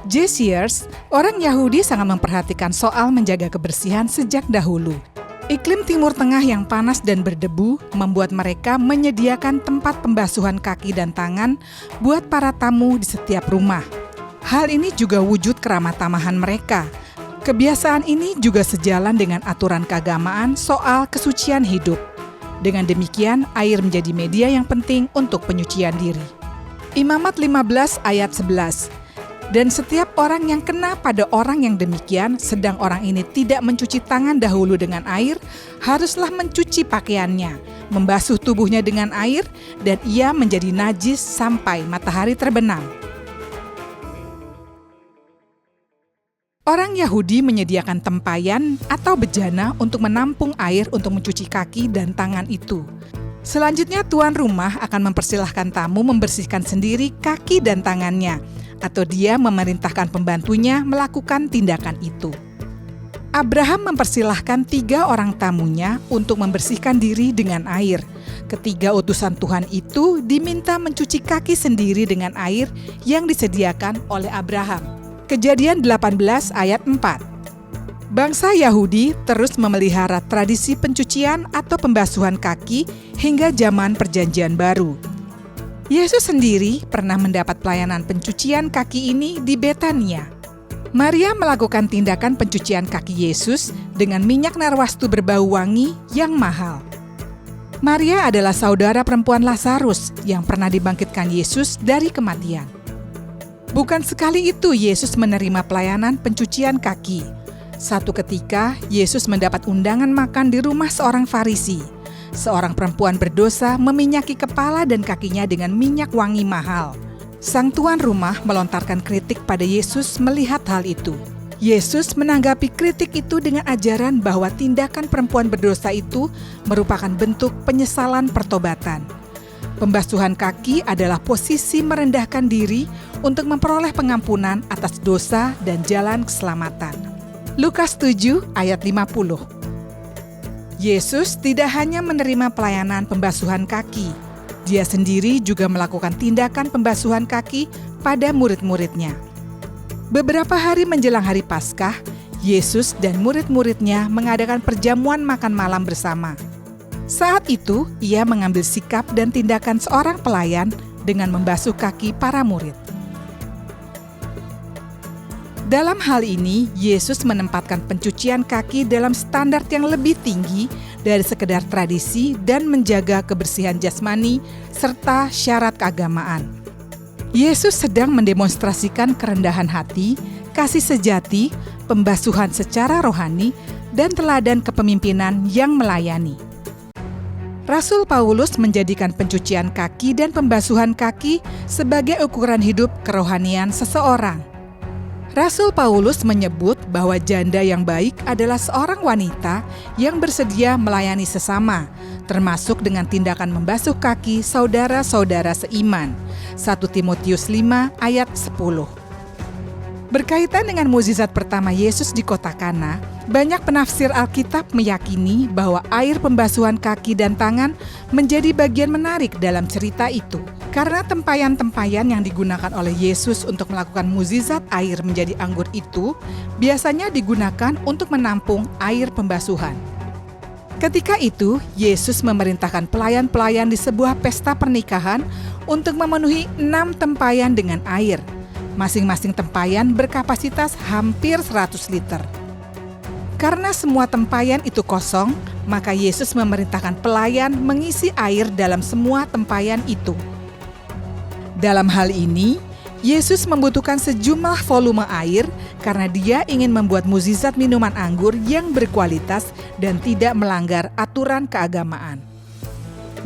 J.C.ers, orang Yahudi sangat memperhatikan soal menjaga kebersihan sejak dahulu. Iklim Timur Tengah yang panas dan berdebu membuat mereka menyediakan tempat pembasuhan kaki dan tangan buat para tamu di setiap rumah. Hal ini juga wujud keramah tamahan mereka. Kebiasaan ini juga sejalan dengan aturan keagamaan soal kesucian hidup. Dengan demikian, air menjadi media yang penting untuk penyucian diri. Imamat 15 ayat 11. Dan setiap orang yang kena pada orang yang demikian, sedang orang ini tidak mencuci tangan dahulu dengan air, haruslah mencuci pakaiannya, membasuh tubuhnya dengan air, dan ia menjadi najis sampai matahari terbenam. Orang Yahudi menyediakan tempayan atau bejana untuk menampung air untuk mencuci kaki dan tangan itu. Selanjutnya tuan rumah akan mempersilahkan tamu membersihkan sendiri kaki dan tangannya, atau dia memerintahkan pembantunya melakukan tindakan itu. Abraham mempersilahkan 3 orang tamunya untuk membersihkan diri dengan air. Ketiga utusan Tuhan itu diminta mencuci kaki sendiri dengan air yang disediakan oleh Abraham. Kejadian 18 ayat 4. Bangsa Yahudi terus memelihara tradisi pencucian atau pembasuhan kaki hingga zaman Perjanjian Baru. Yesus sendiri pernah mendapat pelayanan pencucian kaki ini di Betania. Maria melakukan tindakan pencucian kaki Yesus dengan minyak narwastu berbau wangi yang mahal. Maria adalah saudara perempuan Lazarus yang pernah dibangkitkan Yesus dari kematian. Bukan sekali itu Yesus menerima pelayanan pencucian kaki. Satu ketika, Yesus mendapat undangan makan di rumah seorang Farisi. Seorang perempuan berdosa meminyaki kepala dan kakinya dengan minyak wangi mahal. Sang tuan rumah melontarkan kritik pada Yesus melihat hal itu. Yesus menanggapi kritik itu dengan ajaran bahwa tindakan perempuan berdosa itu merupakan bentuk penyesalan pertobatan. Pembasuhan kaki adalah posisi merendahkan diri untuk memperoleh pengampunan atas dosa dan jalan keselamatan. Lukas 7 ayat 50. Yesus tidak hanya menerima pelayanan pembasuhan kaki, dia sendiri juga melakukan tindakan pembasuhan kaki pada murid-muridnya. Beberapa hari menjelang hari Paskah, Yesus dan murid-muridnya mengadakan perjamuan makan malam bersama. Saat itu, ia mengambil sikap dan tindakan seorang pelayan dengan membasuh kaki para murid. Dalam hal ini, Yesus menempatkan pencucian kaki dalam standar yang lebih tinggi dari sekedar tradisi dan menjaga kebersihan jasmani serta syarat keagamaan. Yesus sedang mendemonstrasikan kerendahan hati, kasih sejati, pembasuhan secara rohani, dan teladan kepemimpinan yang melayani. Rasul Paulus menjadikan pencucian kaki dan pembasuhan kaki sebagai ukuran hidup kerohanian seseorang. Rasul Paulus menyebut bahwa janda yang baik adalah seorang wanita yang bersedia melayani sesama, termasuk dengan tindakan membasuh kaki saudara-saudara seiman. 1 Timotius 5 ayat 10. Berkaitan dengan mukjizat pertama Yesus di kota Kana, banyak penafsir Alkitab meyakini bahwa air pembasuhan kaki dan tangan menjadi bagian menarik dalam cerita itu. Karena tempayan-tempayan yang digunakan oleh Yesus untuk melakukan mukjizat air menjadi anggur itu biasanya digunakan untuk menampung air pembasuhan. Ketika itu, Yesus memerintahkan pelayan-pelayan di sebuah pesta pernikahan untuk memenuhi 6 tempayan dengan air. Masing-masing tempayan berkapasitas hampir 100 liter. Karena semua tempayan itu kosong, maka Yesus memerintahkan pelayan mengisi air dalam semua tempayan itu. Dalam hal ini, Yesus membutuhkan sejumlah volume air karena dia ingin membuat mukjizat minuman anggur yang berkualitas dan tidak melanggar aturan keagamaan.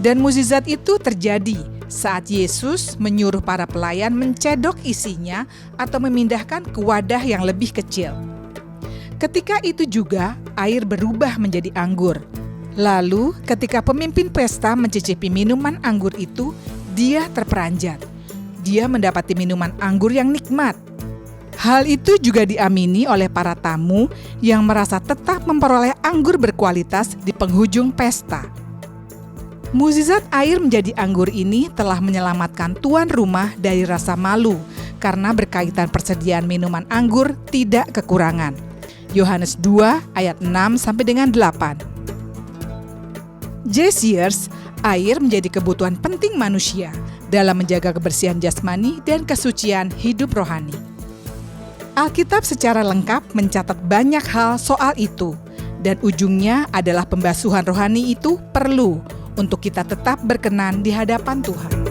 Dan mukjizat itu terjadi saat Yesus menyuruh para pelayan mencedok isinya atau memindahkan ke wadah yang lebih kecil. Ketika itu juga air berubah menjadi anggur. Lalu ketika pemimpin pesta mencicipi minuman anggur itu, dia terperanjat. Dia mendapati minuman anggur yang nikmat. Hal itu juga diamini oleh para tamu yang merasa tetap memperoleh anggur berkualitas di penghujung pesta. Mukjizat air menjadi anggur ini telah menyelamatkan tuan rumah dari rasa malu karena berkaitan persediaan minuman anggur tidak kekurangan. Yohanes 2 ayat 6 sampai dengan 8. J.C. Sears, air menjadi kebutuhan penting manusia dalam menjaga kebersihan jasmani dan kesucian hidup rohani. Alkitab secara lengkap mencatat banyak hal soal itu, dan ujungnya adalah pembasuhan rohani itu perlu untuk kita tetap berkenan di hadapan Tuhan.